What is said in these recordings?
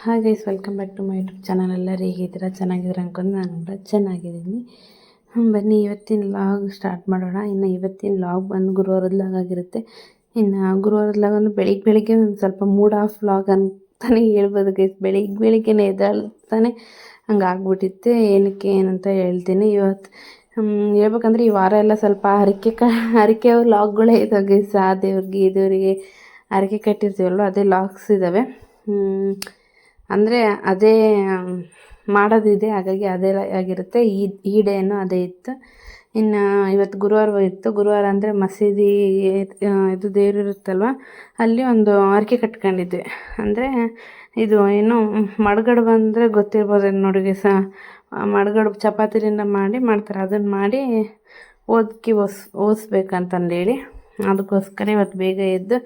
Hi guys, welcome back to my YouTube channel. ಎಲ್ಲರೂ ಹೇಗಿದ್ದೀರಾ? ಚೆನ್ನಾಗಿದ್ದೀರಾ ಅನ್ಕೊಂಡು ನಾನು ಕೂಡ ಚೆನ್ನಾಗಿದ್ದೀನಿ. ಬನ್ನಿ ಇವತ್ತಿನ ಲಾಗ್ ಸ್ಟಾರ್ಟ್ ಮಾಡೋಣ. ಇನ್ನು ಇವತ್ತಿನ ಲಾಗ್ ಬಂದು ಗುರುವಾರದ ಲಾಗ್ ಆಗಿರುತ್ತೆ. ಇನ್ನು ಗುರುವಾರದ ಲಾಗ್ ಒಂದು ಬೆಳಿಗ್ಗೆ ಒಂದು ಸ್ವಲ್ಪ ಮೂಡ್ ಆಫ್ ಲಾಗ್ ಅಂತಾನೆ ಹೇಳ್ಬೋದು ಗೈಸ್. ಬೆಳಿಗ್ಗೆನೇ ಎದ್ದಾಳ್ತಾನೆ ಹಂಗಾಗ್ಬಿಟ್ಟಿತ್ತೆ. ಏನಕ್ಕೆ ಏನಂತ ಹೇಳ್ತೀನಿ. ಇವತ್ತು ಹೇಳ್ಬೇಕಂದ್ರೆ ಈ ವಾರ ಎಲ್ಲ ಸ್ವಲ್ಪ ಹರಿಕೆ ಲಾಗ್ಗಳೇ ಇದ್ದಾವೆ ಗೈಸ್. ಆ ದೇವ್ರಿಗೆ ಈ ದೇವರಿಗೆ ಹರಕೆ ಕಟ್ಟಿರ್ತೀವಲ್ವ, ಅದೇ ಲಾಗ್ಸ್ ಇದ್ದಾವೆ. ಅಂದರೆ ಅದೇ ಮಾಡೋದಿದೆ, ಹಾಗಾಗಿ ಅದೇ ಆಗಿರುತ್ತೆ. ಈ ಡೇನು ಅದೇ ಇತ್ತು. ಇನ್ನು ಇವತ್ತು ಗುರುವಾರ ಇತ್ತು. ಗುರುವಾರ ಅಂದರೆ ಮಸೀದಿ ಇದು ದೇವ್ರು ಇರುತ್ತಲ್ವ, ಅಲ್ಲಿ ಒಂದು ಹರಕೆ ಕಟ್ಕೊಂಡಿದ್ವಿ. ಅಂದರೆ ಇದು ಏನು ಮಡ್ಗಡು ಬಂದರೆ ಗೊತ್ತಿರ್ಬೋದು ನೋಡಿ ಮಡ್ಗಡು ಚಪಾತಿಲಿಂದ ಮಾಡ್ತಾರೆ. ಅದನ್ನು ಮಾಡಿ ಓದಿಸ್ಬೇಕಂತಂದೇಳಿ ಅದಕ್ಕೋಸ್ಕರ ಇವತ್ತು ಬೇಗ ಎದ್ದು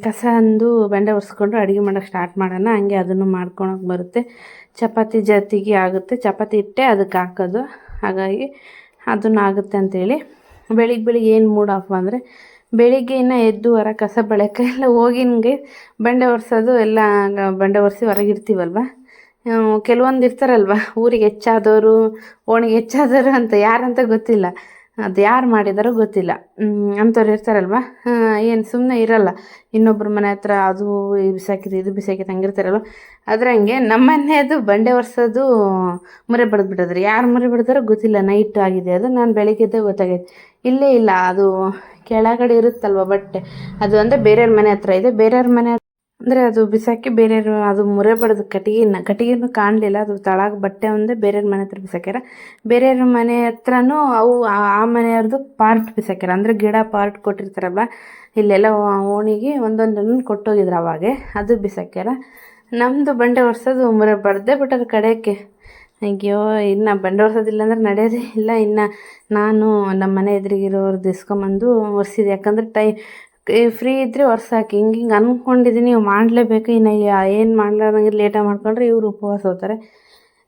ಕಸ ಅಂದು ಬಂಡೆ ಒರೆಸ್ಕೊಂಡು ಅಡುಗೆ ಮಾಡೋಕ್ಕೆ ಸ್ಟಾರ್ಟ್ ಮಾಡೋಣ. ಹಂಗೆ ಅದನ್ನು ಮಾಡ್ಕೊಳಕ್ಕೆ ಬರುತ್ತೆ. ಚಪಾತಿ ಜೊತೆಗೆ ಆಗುತ್ತೆ. ಚಪಾತಿ ಇಟ್ಟೆ ಅದಕ್ಕೆ ಹಾಕೋದು, ಹಾಗಾಗಿ ಅದನ್ನು ಆಗುತ್ತೆ ಅಂಥೇಳಿ ಬೆಳಿಗ್ಗೆ ಏನು ಮೂಡ್ ಆಫ್ ಅಂದರೆ ಬೆಳಿಗ್ಗೆ ಇನ್ನೂ ಎದ್ದು ಹೊರ ಕಸ ಬೆಳಕ ಎಲ್ಲ ಹೋಗಿನ್ಗೆ ಬಂಡೆ ಒರೆಸೋದು ಎಲ್ಲ ಬಂಡೆ ಒರೆಸಿ ಹೊರಗಿರ್ತೀವಲ್ವ. ಕೆಲವೊಂದು ಇರ್ತಾರಲ್ವ ಊರಿಗೆ ಹೆಚ್ಚಾದವರು, ಓಣಿಗೆ ಹೆಚ್ಚಾದವರು ಅಂತ ಯಾರಂತ ಗೊತ್ತಿಲ್ಲ, ಅದು ಯಾರು ಮಾಡಿದಾರೋ ಗೊತ್ತಿಲ್ಲ, ಅಂಥವ್ರು ಇರ್ತಾರಲ್ವ. ಏನು ಸುಮ್ಮನೆ ಇರಲ್ಲ, ಇನ್ನೊಬ್ಬರ ಮನೆ ಹತ್ರ ಅದು ಬಿಸಾಕಿದ್ದು ಇದು ಬಿಸಾಕಿದ್ದು ಹಂಗಿರ್ತಾರಲ್ವ. ಅದ್ರಂಗೆ ಅದು ಬಂಡೆ ಒರೆಸೋದು ಮುರೆ ಬಡ್ದ್ಬಿಟ್ಟಿದ್ರು. ಯಾರು ಮುರೆ ಬಡ್ದಾರೋ ಗೊತ್ತಿಲ್ಲ. ನೈಟ್ ಆಗಿದೆ ಅದು. ನಾನು ಬೆಳಿಗ್ಗೆದ್ದೇ ಗೊತ್ತಾಗೈತೆ. ಇಲ್ಲೇ ಇಲ್ಲ, ಅದು ಕೆಳಗಡೆ ಇರುತ್ತಲ್ವ ಬಟ್ಟೆ, ಅದು ಅಂದರೆ ಬೇರೆಯವ್ರ ಮನೆ ಹತ್ರ ಇದೆ. ಬೇರೆಯವ್ರ ಮನೆ ಅಂದರೆ ಅದು ಬಿಸಾಕಿ ಬೇರೆಯವರು ಅದು ಮುರೆ ಬಡ್ದು ಕಟ್ಟಿಗೆನೂ ಕಾಣಲಿಲ್ಲ. ಅದು ತಳಗ ಬಟ್ಟೆ ಒಂದೇ ಬೇರೆಯವ್ರ ಮನೆ ಹತ್ರ ಬಿಸಾಕ್ಯಾರ. ಬೇರೆಯವ್ರ ಮನೆ ಹತ್ರನೂ ಅವು ಆ ಮನೆಯವ್ರದ್ದು ಪಾರ್ಟ್ ಬಿಸಾಕ್ಯಾರ. ಅಂದರೆ ಗಿಡ ಪಾರ್ಟ್ ಕೊಟ್ಟಿರ್ತಾರಲ್ವ, ಇಲ್ಲೆಲ್ಲ ಓಣಿಗೆ ಒಂದೊಂದನ್ನು ಕೊಟ್ಟೋಗಿದ್ರು ಅವಾಗೆ, ಅದು ಬಿಸಾಕ್ಯಾರ. ನಮ್ಮದು ಬಂಡೆ ಒರೆಸೋದು ಮುರೆ ಬಡ್ದೇ ಬಿಟ್ಟದು ಕಡೆಯಕ್ಕೆ. ಅಯ್ಯೋ, ಇನ್ನು ಬಂಡೆ ಒರೆಸೋದಿಲ್ಲ ಅಂದ್ರೆ ನಡೆಯೋದೇ ಇಲ್ಲ. ಇನ್ನು ನಾನು ನಮ್ಮ ಮನೆ ಎದುರಿಗಿರೋರ್ದು ಇಸ್ಕೊಂಬಂದು ಒರೆಸಿದೆ. ಯಾಕಂದರೆ ಫ್ರೀ ಇದ್ದರೆ ಒರ್ಸಾಕಿ ಹಿಂಗೆ ಅಂದ್ಕೊಂಡಿದ್ದೀನಿ. ಮಾಡಲೇಬೇಕು. ಇನ್ನು ಏನು ಮಾಡ್ಲಾರ್ದಂಗೆ ಲೇಟಾಗಿ ಮಾಡ್ಕೊಂಡ್ರೆ ಇವರು ಉಪವಾಸ ಹೋಗ್ತಾರೆ.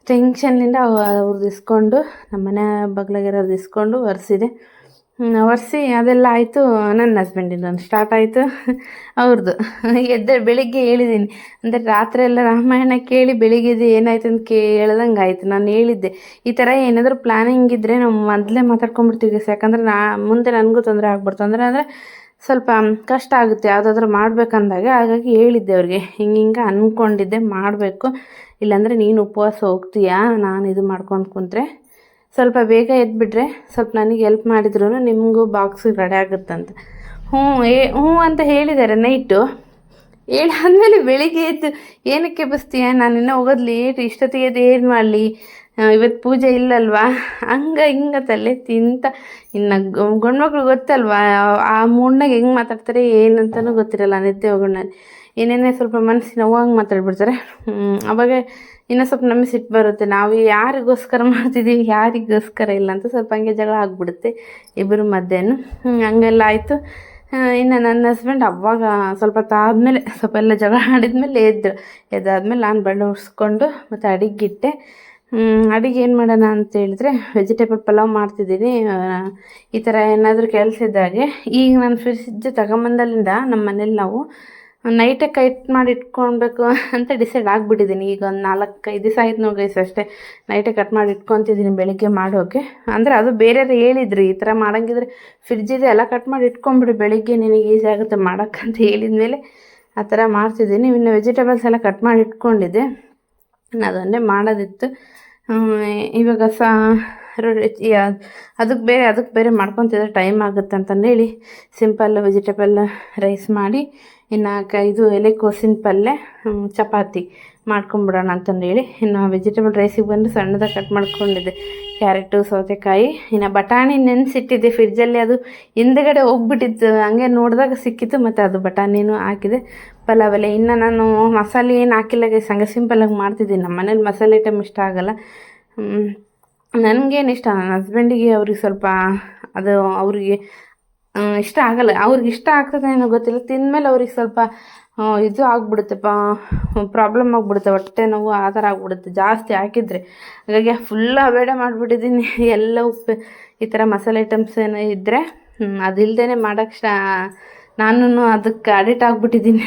ಟೆನ್ಷನ್ನಿಂದ ಅವ್ರದ್ದು ಇಸ್ಕೊಂಡು ನಮ್ಮ ಮನೆ ಬಗ್ಲಾಗಿರೋದು ಇಸ್ಕೊಂಡು ಒರೆಸಿದೆ. ಒರೆಸಿ ಅದೆಲ್ಲ ಆಯಿತು. ನನ್ನ ಹಸ್ಬೆಂಡಿಂದ ಸ್ಟಾರ್ಟ್ ಆಯಿತು ಅವ್ರದ್ದು. ಬೆಳಿಗ್ಗೆ ಹೇಳಿದ್ದೀನಿ, ಅಂದರೆ ರಾತ್ರಿ ಎಲ್ಲ ರಾಮಾಯಣ ಕೇಳಿ ಬೆಳಿಗ್ಗೆದು ಏನಾಯ್ತು ಅಂತ ಹೇಳ್ದಂಗೆ ಆಯಿತು. ನಾನು ಹೇಳಿದ್ದೆ ಈ ಥರ ಏನಾದರೂ ಪ್ಲ್ಯಾನಿಂಗ್ ಇದ್ದರೆ ನಾವು ಮೊದಲೇ ಮಾತಾಡ್ಕೊಂಡ್ಬಿಡ್ತೀವಿ. ಯಾಕಂದರೆ ಮುಂದೆ ನನಗೂ ತೊಂದರೆ ಆಗ್ಬಿಡ್ತು. ಅಂದರೆ ಸ್ವಲ್ಪ ಕಷ್ಟ ಆಗುತ್ತೆ ಯಾವುದಾದ್ರೂ ಮಾಡ್ಬೇಕಂದಾಗ. ಹಾಗಾಗಿ ಹೇಳಿದ್ದೆ ಅವ್ರಿಗೆ, ಹಿಂಗೆ ಅಂದ್ಕೊಂಡಿದ್ದೆ ಮಾಡಬೇಕು, ಇಲ್ಲಾಂದರೆ ನೀನು ಉಪವಾಸ ಹೋಗ್ತೀಯಾ ನಾನು ಇದು ಮಾಡ್ಕೊಂಡು ಕುಂತ್ರೆ. ಸ್ವಲ್ಪ ಬೇಗ ಎದ್ಬಿಟ್ರೆ ಸ್ವಲ್ಪ ನನಗೆ ಹೆಲ್ಪ್ ಮಾಡಿದ್ರು ನಿಮಗೂ ಬಾಕ್ಸಿಗೆ ರೆಡಿ ಆಗುತ್ತಂತ. ಹ್ಞೂ ಅಂತ ಹೇಳಿದ್ದಾರೆ ನೈಟು. ಹೇಳಾದ್ಮೇಲೆ ಬೆಳಿಗ್ಗೆ ಎದ್ದು ಏನಕ್ಕೆ ಬಸ್ತೀಯ, ನಾನು ಇನ್ನೂ ಹೋಗೋದು ಲೇಟ್, ಇಷ್ಟೊತ್ತಿಗೆ ಎದ್ದು ಏನು ಮಾಡಲಿ, ಇವತ್ತು ಪೂಜೆ ಇಲ್ಲಲ್ವಾ, ಹಿಂಗೆ ತಲೆ ತಿಂತ. ಇನ್ನು ಗಂಡ್ಮಕ್ಳು ಗೊತ್ತಲ್ವಾ, ಆ ಮೂಡ್ನಾಗ ಹೆಂಗೆ ಮಾತಾಡ್ತಾರೆ ಏನಂತನೂ ಗೊತ್ತಿರಲ್ಲ. ನಿದ್ದೆ ಹೋಗೋಣ ಏನೇನೇ ಸ್ವಲ್ಪ ಮನಸ್ಸಿನ ನೋವಂಗೆ ಮಾತಾಡ್ಬಿಡ್ತಾರೆ. ಅವಾಗ ಇನ್ನೂ ಸ್ವಲ್ಪ ನಮಗೆ ಸಿಟ್ಟು ಬರುತ್ತೆ. ನಾವು ಯಾರಿಗೋಸ್ಕರ ಮಾಡ್ತಿದ್ದೀವಿ ಯಾರಿಗೋಸ್ಕರ ಇಲ್ಲ ಅಂತ ಸ್ವಲ್ಪ ಹಂಗೆ ಜಗಳ ಆಗಿಬಿಡುತ್ತೆ ಇಬ್ಬರು ಮಧ್ಯೆನೂ. ಹಂಗೆಲ್ಲ ಆಯಿತು. ಇನ್ನು ನನ್ನ ಹಸ್ಬೆಂಡ್ ಅವಾಗ ಸ್ವಲ್ಪ ತಾದ್ಮೇಲೆ ಸ್ವಲ್ಪ ಎಲ್ಲ ಜಗಳ ಆಡಿದ್ಮೇಲೆ ಎದ್ದಾದ್ಮೇಲೆ ನಾನು ಬಂಡೆ ಒರೆಸ್ಕೊಂಡು ಮತ್ತು ಅಡಿಗಿಟ್ಟೆ. ಅಡಿಗೆ ಏನು ಮಾಡೋಣ ಅಂತ ಹೇಳಿದ್ರೆ ವೆಜಿಟೇಬಲ್ ಪಲಾವ್ ಮಾಡ್ತಿದ್ದೀನಿ. ಈ ಥರ ಏನಾದರೂ ಕೆಲಸ ಇದ್ದಾಗೆ ಈಗ ನಾನು ಫ್ರಿಡ್ಜ್ ತಗೊಂಬಂದಲ್ಲಿಂದ ನಮ್ಮ ಮನೇಲಿ ನಾವು ನೈಟೇ ಕಟ್ ಮಾಡಿ ಇಟ್ಕೊಳ್ಬೇಕು ಅಂತ ಡಿಸೈಡ್ ಆಗಿಬಿಟ್ಟಿದ್ದೀನಿ. ಈಗ ಒಂದು 4-5 ದಿವಸ ಆಯ್ತು ನೋಡಿ ಗೈಸ್ ಅಷ್ಟೇ. ನೈಟೇ ಕಟ್ ಮಾಡಿ ಇಟ್ಕೊತಿದ್ದೀನಿ ಬೆಳಿಗ್ಗೆ ಮಾಡೋಕ್ಕೆ. ಅಂದರೆ ಅದು ಬೇರೆಯವ್ರು ಹೇಳಿದ್ರಿ, ಈ ಥರ ಮಾಡೋಂಗಿದ್ರೆ ಫ್ರಿಡ್ಜಿದೆ ಎಲ್ಲ ಕಟ್ ಮಾಡಿ ಇಟ್ಕೊಂಬಿಡಿ, ಬೆಳಿಗ್ಗೆ ನಿನಗೆ ಈಸಿ ಆಗುತ್ತೆ ಮಾಡೋಕ್ಕಂತ ಹೇಳಿದ್ಮೇಲೆ ಆ ಥರ ಮಾಡ್ತಿದ್ದೀನಿ. ಇನ್ನು ವೆಜಿಟೇಬಲ್ಸ್ ಎಲ್ಲ ಕಟ್ ಮಾಡಿ ಇಟ್ಕೊಂಡಿದ್ದೆ, ಅದನ್ನೇ ಮಾಡೋದಿತ್ತು. ಇವಾಗ ಅದಕ್ಕೆ ಬೇರೆ ಮಾಡ್ಕೊತಿದ್ರೆ ಟೈಮ್ ಆಗುತ್ತೆ ಅಂತಂದೇಳಿ ಸಿಂಪಲ್ ವೆಜಿಟೇಬಲ್ ರೈಸ್ ಮಾಡಿ, ಇನ್ನು ಇದು ಎಲೆಕೋಸಿನ ಪಲ್ಯ ಚಪಾತಿ ಮಾಡ್ಕೊಂಬಿಡೋಣ ಅಂತಂದೇಳಿ. ಇನ್ನು ವೆಜಿಟೇಬಲ್ ರೈಸಿಗೆ ಬಂದು ಸಣ್ಣದಾಗಿ ಕಟ್ ಮಾಡ್ಕೊಂಡಿದ್ದೆ ಕ್ಯಾರೆಟು ಸೌತೆಕಾಯಿ. ಇನ್ನು ಬಟಾಣಿ ನೆನೆಸಿಟ್ಟಿದ್ದೆ ಫ್ರಿಡ್ಜಲ್ಲಿ, ಅದು ಹಿಂದ್ಗಡೆ ಹೋಗ್ಬಿಟ್ಟಿತ್ತು. ಹಂಗೆ ನೋಡಿದಾಗ ಸಿಕ್ಕಿತ್ತು, ಮತ್ತು ಅದು ಬಟಾಣಿನೂ ಹಾಕಿದೆ ಪಲಾವೆಲ್ಲ. ಇನ್ನು ನಾನು ಮಸಾಲೆ ಏನು ಹಾಕಿಲ್ಲ ಗೈಸ್, ಹಂಗೆ ಸಿಂಪಲ್ಲಾಗಿ ಮಾಡ್ತಿದ್ದೀನಿ. ನಮ್ಮ ಮನೇಲಿ ಮಸಾಲೆ ಐಟಮ್ ಇಷ್ಟ ಆಗೋಲ್ಲ. ನನಗೇನು ಇಷ್ಟ, ನನ್ನ ಹಸ್ಬೆಂಡಿಗೆ ಅವ್ರಿಗೆ ಸ್ವಲ್ಪ ಅದು ಅವ್ರಿಗೆ ಇಷ್ಟ ಆಗಲ್ಲ. ಅವ್ರಿಗೆ ಇಷ್ಟ ಆಗ್ತದೆ ಏನೋ ಗೊತ್ತಿಲ್ಲ, ತಿಂದಮೇಲೆ ಅವ್ರಿಗೆ ಸ್ವಲ್ಪ ಇದು ಆಗಿಬಿಡುತ್ತೆ, ಪ್ರಾಬ್ಲಮ್ ಆಗಿಬಿಡುತ್ತೆ, ಹೊಟ್ಟೆ ನೋವು ಆ ಥರ ಆಗಿಬಿಡುತ್ತೆ ಜಾಸ್ತಿ ಹಾಕಿದರೆ. ಹಾಗಾಗಿ ಫುಲ್ ಅವಾಯ್ಡ್ ಮಾಡಿಬಿಟ್ಟಿದ್ದೀನಿ ಎಲ್ಲ. ಉಪ್ಪು ಈ ಥರ ಮಸಾಲೆ ಐಟಮ್ಸ್ ಏನೋ ಇದ್ದರೆ ಅದಿಲ್ಲದೇ ಮಾಡೋಕ್ಕೆ ನಾನು ಅದಕ್ಕೆ ಅಡಿಕ್ಟ್ ಆಗಿಬಿಟ್ಟಿದ್ದೀನಿ.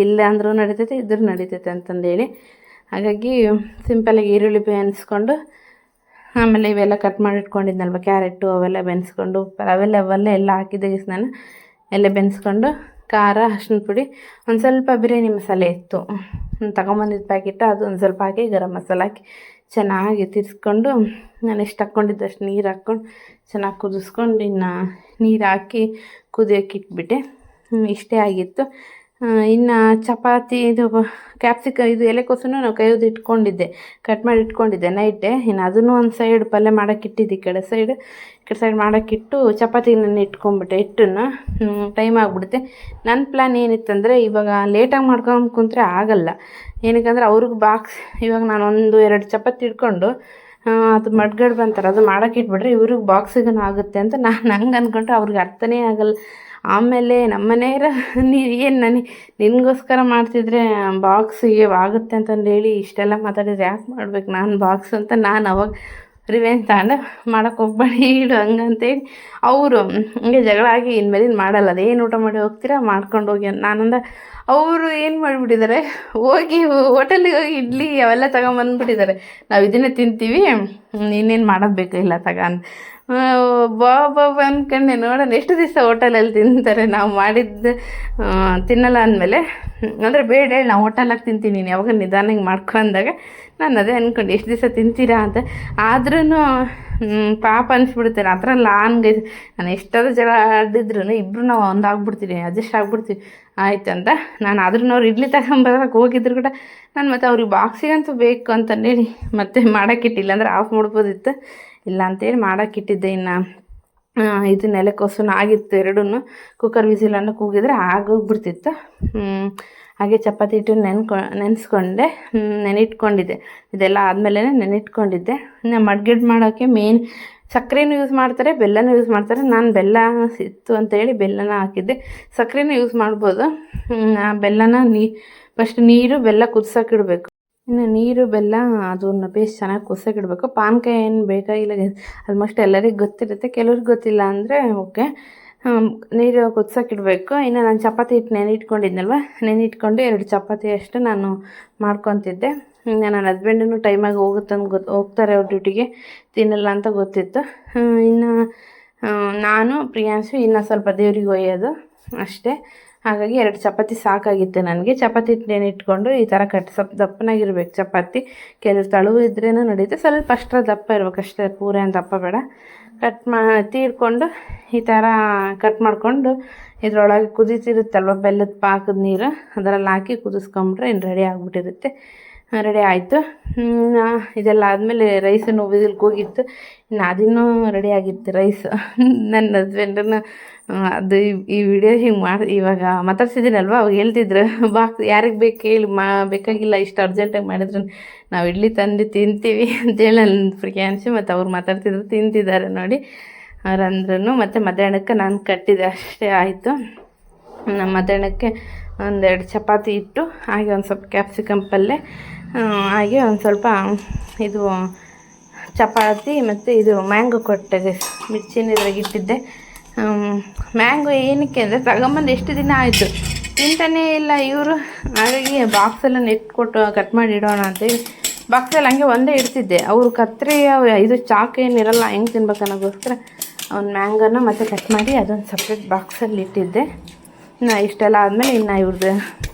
ಇಲ್ಲ ಅಂದರೂ ನಡೀತೈತೆ, ಇದ್ರೂ ನಡೀತೈತೆ ಅಂತಂದೇಳಿ. ಹಾಗಾಗಿ ಸಿಂಪಲಾಗಿ ಈರುಳ್ಳಿ ಬೇಯಿಸ್ಕೊಂಡು, ಆಮೇಲೆ ಇವೆಲ್ಲ ಕಟ್ ಮಾಡಿ ಇಟ್ಕೊಂಡಿದ್ನಲ್ವ ಕ್ಯಾರೆಟು ಅವೆಲ್ಲ ಬೆನ್ಸ್ಕೊಂಡು, ಅವೆಲ್ಲ ಎಲ್ಲ ಹಾಕಿದ್ದೆ ನಾನು ಎಲ್ಲ ಬೆನ್ಸ್ಕೊಂಡು, ಖಾರ, ಅರಿಶಿನ ಪುಡಿ, ಒಂದು ಸ್ವಲ್ಪ ಬಿರಿಯಾನಿ ಮಸಾಲೆ ಇತ್ತು ತಗೊಂಬಂದಿದ್ದು ಪ್ಯಾಕೆಟ್, ಅದು ಒಂದು ಸ್ವಲ್ಪ ಹಾಕಿ ಗರಂ ಮಸಾಲೆ ಹಾಕಿ ಚೆನ್ನಾಗಿ ತಿರ್ಸ್ಕೊಂಡು, ನಾನು ಎಷ್ಟು ಹಾಕ್ಕೊಂಡಿದ್ದಷ್ಟು ನೀರು ಹಾಕ್ಕೊಂಡು ಚೆನ್ನಾಗಿ ಕುದಿಸ್ಕೊಂಡು, ಇನ್ನು ನೀರು ಹಾಕಿ ಕುದಿಯೋಕೆ ಇಟ್ಬಿಟ್ಟೆ. ಇಷ್ಟೇ ಆಗಿತ್ತು. ಇನ್ನು ಚಪಾತಿ ಇದು ಇದು ಎಲೆಕೋಸನ್ನು ನಾವು ಕೈಯೋದು ಇಟ್ಕೊಂಡಿದ್ದೆ, ಕಟ್ ಮಾಡಿ ಇಟ್ಕೊಂಡಿದ್ದೆ ನೈಟೇ. ಇನ್ನು ಅದನ್ನು ಒಂದು ಸೈಡ್ ಪಲ್ಯ ಮಾಡೋಕ್ಕೆ ಇಟ್ಟಿದ್ದೆ, ಈ ಕಡೆ ಸೈಡ್ ಮಾಡೋಕ್ಕಿಟ್ಟು ಚಪಾತಿ ನಾನು ಇಟ್ಕೊಂಡ್ಬಿಟ್ಟೆ. ಹಿಟ್ಟನ್ನು ಟೈಮ್ ಆಗಿಬಿಡುತ್ತೆ. ನನ್ನ ಪ್ಲ್ಯಾನ್ ಏನಿತ್ತಂದರೆ, ಇವಾಗ ಲೇಟಾಗಿ ಮಾಡ್ಕೊಂಡು ಕುಂತ್ರೆ ಆಗಲ್ಲ. ಏನಕ್ಕಂದ್ರೆ ಅವ್ರಿಗೆ ಬಾಕ್ಸ್, ಇವಾಗ ನಾನು 1-2 ಚಪಾತಿ ಇಟ್ಕೊಂಡು ಅದು ಮಡ್ಗಡ್ ಬಂತಾರೆ, ಅದು ಮಾಡೋಕ್ಕೆ ಇಟ್ಬಿಟ್ರೆ ಇವ್ರಿಗೆ ಬಾಕ್ಸಿಗೂ ಆಗುತ್ತೆ ಅಂತ ನಾನು ಹಂಗೆ ಅಂದ್ಕೊಂಡ್ರೆ ಅವ್ರಿಗೆ ಅರ್ಥನೇ ಆಗಲ್ಲ. ಆಮೇಲೆ ನಮ್ಮ ಮನೆಯವ್ರು ಏನು ನಿನಗೋಸ್ಕರ ಮಾಡ್ತಿದ್ರೆ ಬಾಕ್ಸಿಗೆ ಆಗುತ್ತೆ ಅಂತಂದು ಹೇಳಿ ಇಷ್ಟೆಲ್ಲ ಮಾತಾಡಿದ್ರೆ ಯಾಕೆ ಮಾಡ್ಬೇಕು ನಾನು ಬಾಕ್ಸ್ ಅಂತ ನಾನು ಅವಾಗ ರಿವೆಂಜ್ ತಗೊಂಡು ಮಾಡೋಕ್ಕೆ ಹೋಗ್ಬೇಡಿ ಇಡು ಹಂಗಂತೇಳಿ ಅವರು ಹಂಗೆ ಜಗಳ ಆಗಿ ಇನ್ಮೇಲಿನ ಮಾಡಲ್ಲ. ಅದೇನು ಊಟ ಮಾಡಿ ಹೋಗ್ತೀರಾ ಮಾಡ್ಕೊಂಡು ಹೋಗಿ ನಾನಂದ. ಅವರು ಏನು ಮಾಡಿಬಿಟ್ಟಿದ್ದಾರೆ, ಹೋಟೆಲಿಗೆ ಹೋಗಿ ಇಡ್ಲಿ ಅವೆಲ್ಲ ತಗೊಂಬಂದ್ಬಿಟ್ಟಿದ್ದಾರೆ. ನಾವು ಇದನ್ನೇ ತಿಂತೀವಿ, ಇನ್ನೇನು ಮಾಡೋದು ಬೇಕಾಗಿಲ್ಲ ತಗೊಂಡು ಬಾಬಾ ಅಂದ್ಕೊಂಡೆ. ನೋಡೋಣ ಎಷ್ಟು ದಿವಸ ಹೋಟೆಲಲ್ಲಿ ತಿಂತಾರೆ, ನಾವು ಮಾಡಿದ್ದು ತಿನ್ನಲ್ಲ ಅಂದಮೇಲೆ. ಅಂದರೆ ಬೇಡ ಹೇಳಿ ನಾವು ಹೋಟೆಲಾಗಿ ತಿಂತೀನಿ, ನೀನು ಯಾವಾಗ ನಿಧಾನಕ್ಕೆ ಮಾಡ್ಕೊಂಡಾಗ ನಾನು ಅದೇ ಅಂದ್ಕೊಂಡು ಎಷ್ಟು ದಿವಸ ತಿಂತೀರಾ ಅಂತ. ಆದ್ರೂ ಪಾಪ ಅನಿಸ್ಬಿಡುತ್ತೆ. ಆ ಥರ ನಾನು ಎಷ್ಟಾದ್ರೂ ಜಗಳ ಆಡಿದ್ರು ಇಬ್ಬರು ನಾವು ಒಂದಾಗ್ಬಿಡ್ತೀವಿ, ಅಡ್ಜಸ್ಟ್ ಆಗ್ಬಿಡ್ತೀವಿ ಆಯ್ತು ಅಂತ. ನಾನು ಆದ್ರೂ ಅವ್ರು ಇಡ್ಲಿ ತಗೊಂಬರಕ್ಕೆ ಹೋಗಿದ್ರು ಕೂಡ ನಾನು ಮತ್ತೆ ಅವ್ರಿಗೆ ಬಾಕ್ಸಿಗಂತೂ ಬೇಕು ಅಂತಂದೇಳಿ ಮತ್ತೆ ಮಾಡೋಕ್ಕಿಟ್ಟಿಲ್ಲ, ಅಂದರೆ ಆಫ್ ಮಾಡ್ಬೋದಿತ್ತು. ಇಲ್ಲ ಅಂತೇಳಿ ಮಾಡೋಕ್ಕಿಟ್ಟಿದ್ದೆ. ಇನ್ನು ಇದು ಎಲೆಕೋಸು ಆಗಿತ್ತು, ಎರಡೂ ಕುಕ್ಕರ್ ವಿಸಿಲನ್ನು ಕೂಗಿದ್ರೆ ಆಗೋಗ್ಬಿಡ್ತಿತ್ತು. ಹಾಗೆ ಚಪಾತಿ ಹಿಟ್ಟು ನೆನೆಸ್ಕೊಂಡೆ, ನೆನಿಟ್ಕೊಂಡಿದ್ದೆ. ಇದೆಲ್ಲ ಆದಮೇಲೆ ನೆನಿಟ್ಕೊಂಡಿದ್ದೆ. ಇನ್ನು ಮಡ್ಗೆಡ್ ಮಾಡೋಕ್ಕೆ ಮೇನ್ ಸಕ್ಕರೆನೂ ಯೂಸ್ ಮಾಡ್ತಾರೆ, ಬೆಲ್ಲನೂ ಯೂಸ್ ಮಾಡ್ತಾರೆ. ನಾನು ಬೆಲ್ಲ ಇತ್ತು ಅಂತೇಳಿ ಬೆಲ್ಲನ ಹಾಕಿದ್ದೆ. ಸಕ್ಕರೆನೂ ಯೂಸ್ ಮಾಡ್ಬೋದು. ಬೆಲ್ಲನ ಫಸ್ಟ್ ನೀರು ಬೆಲ್ಲ ಕುದಿಸೋಕಿಡಬೇಕು. ಇನ್ನು ನೀರು ಬೆಲ್ಲ ಅದನ್ನು ಪೇಸ್ಟ್ ಚೆನ್ನಾಗಿ ಕುದಿಸೋಕಿಡಬೇಕು. ಪಾನಕ ಏನು ಬೇಕಾಗಿಲ್ಲ, ಆಲ್ಮೋಸ್ಟ್ ಎಲ್ಲರಿಗೂ ಗೊತ್ತಿರುತ್ತೆ, ಕೆಲವ್ರಿಗೆ ಗೊತ್ತಿಲ್ಲ ಅಂದರೆ ಓಕೆ. ನೀರು ಕುದಿಸೋಕಿಡಬೇಕು. ಇನ್ನು ನಾನು ಚಪಾತಿ ಹಿಟ್ಟು ನೆನಿಟ್ಕೊಂಡಿದ್ನಲ್ವ, ನೆನಿಟ್ಕೊಂಡು 2 ಚಪಾತಿ ಅಷ್ಟು ನಾನು ಮಾಡ್ಕೊತಿದ್ದೆ. ನನ್ನ ಹಸ್ಬೆಂಡೂ ಟೈಮಾಗಿ ಹೋಗ್ತಾರೆ ಅವ್ರ ಡ್ಯೂಟಿಗೆ, ತಿನ್ನಲ್ಲ ಅಂತ ಗೊತ್ತಿತ್ತು. ಇನ್ನು ನಾನು ಪ್ರಿಯಾಂಶು ಇನ್ನು ಸ್ವಲ್ಪ ದೇವ್ರಿಗೆ ಒಯ್ಯೋದು ಅಷ್ಟೇ. ಹಾಗಾಗಿ 2 ಚಪಾತಿ ಸಾಕಾಗಿತ್ತು ನನಗೆ. ಚಪಾತಿ ಹಿಟ್ಟು ನೆನಿಟ್ಕೊಂಡು ಈ ಥರ ಸ್ವಲ್ಪ ದಪ್ಪನಾಗಿರ್ಬೇಕು ಚಪಾತಿ. ಕೆಲವು ತಳುವು ಇದ್ರೇನೂ ನಡೀತೆ, ಸ್ವಲ್ಪ ಅಷ್ಟರ ದಪ್ಪ ಇರ್ಬೇಕು ಅಷ್ಟೇ, ಪೂರ ಏನು ದಪ್ಪ ಬೇಡ. ತೀಡ್ಕೊಂಡು ಈ ಥರ ಕಟ್ ಮಾಡಿಕೊಂಡು ಇದರೊಳಗೆ ಕುದೀತಿರುತ್ತಲ್ವ ಬೆಲ್ಲದ ಪಾಕದ ನೀರು, ಅದರಲ್ಲಿ ಹಾಕಿ ಕುದಿಸ್ಕೊಂಬಿಟ್ರೆ ಇನ್ನು ರೆಡಿ ಆಗಿಬಿಟ್ಟಿರುತ್ತೆ. ರೆಡಿ ಆಯಿತು. ಇದೆಲ್ಲ ಆದಮೇಲೆ ರೈಸನ್ನು ವಿಸಿಲ್ಗೆ ಹೋಗಿತ್ತು. ಇನ್ನು ಅದನ್ನೂ ರೆಡಿ ಆಗಿತ್ತು ರೈಸ್. ನನ್ನ ಹಸ್ಬೆಂಡನ್ನು ಅದು ಈ ವಿಡಿಯೋ ಹಿಂಗೆ ಇವಾಗ ಮಾತಾಡ್ಸಿದ್ದೀನಲ್ವ, ಅವಾಗ ಹೇಳ್ತಿದ್ರು ಬಾಕ್ಸ್ ಯಾರಿಗೆ ಬೇಕು ಹೇಳಿ ಬೇಕಾಗಿಲ್ಲ, ಇಷ್ಟು ಅರ್ಜೆಂಟಾಗಿ ಮಾಡಿದ್ರು ನಾವು ಇಡ್ಲಿ ತಂದು ತಿಂತೀವಿ ಅಂತೇಳಿ ನನ್ನ ಪ್ರಿಯಾಂಶು ಮತ್ತು ಅವ್ರು ಮಾತಾಡ್ತಿದ್ರು, ತಿಂತಿದ್ದಾರೆ ನೋಡಿ ಅವ್ರಂದ್ರೂ. ಮತ್ತು ಮಧ್ಯಾಹ್ನಕ್ಕೆ ನಾನು ಕಟ್ಟಿದೆ ಅಷ್ಟೇ ಆಯಿತು. ನಮ್ಮ ಮಧ್ಯಾಹ್ನಕ್ಕೆ 1-2 ಚಪಾತಿ ಇಟ್ಟು, ಹಾಗೆ ಒಂದು ಸ್ವಲ್ಪ ಕ್ಯಾಪ್ಸಿಕಮ್ ಪಲ್ಯ, ಹಾಗೆ ಒಂದು ಸ್ವಲ್ಪ ಇದು ಚಪಾತಿ ಮತ್ತು ಇದು ಮ್ಯಾಂಗೋ ಕೊಟ್ಟೆ, ಮಿರ್ಚಿನ ಇದ್ರಾಗ ಇಟ್ಟಿದ್ದೆ. ಮ್ಯಾಂಗೋ ಏನಕ್ಕೆ ಅಂದರೆ ತಗೊಂಬಂದು ಎಷ್ಟು ದಿನ ಆಯಿತು, ತಿಂತಾನೇ ಇಲ್ಲ ಇವರು. ಹಾಗಾಗಿ ಬಾಕ್ಸೆಲ್ಲ ನೆಟ್ಕೊಟ್ಟು ಕಟ್ ಮಾಡಿ ಇಡೋಣ ಅಂತೇಳಿ ಬಾಕ್ಸಲ್ಲಿ ಹಂಗೆ ಒಂದೇ ಇಡ್ತಿದ್ದೆ. ಅವರು ಕತ್ತರಿ ಇದು ಚಾಕು ಏನಿರಲ್ಲ, ಹೆಂಗೆ ತಿನ್ಬೇಕು ಅನ್ನೋಗೋಸ್ಕರ ಅವ್ನು ಮ್ಯಾಂಗೋನ ಮತ್ತು ಕಟ್ ಮಾಡಿ ಅದೊಂದು ಸಪ್ರೇಟ್ ಬಾಕ್ಸಲ್ಲಿ ಇಟ್ಟಿದ್ದೆ. ಇನ್ನು ಇಷ್ಟೆಲ್ಲ ಆದಮೇಲೆ ಇನ್ನು ಇವ್ರದ್ದು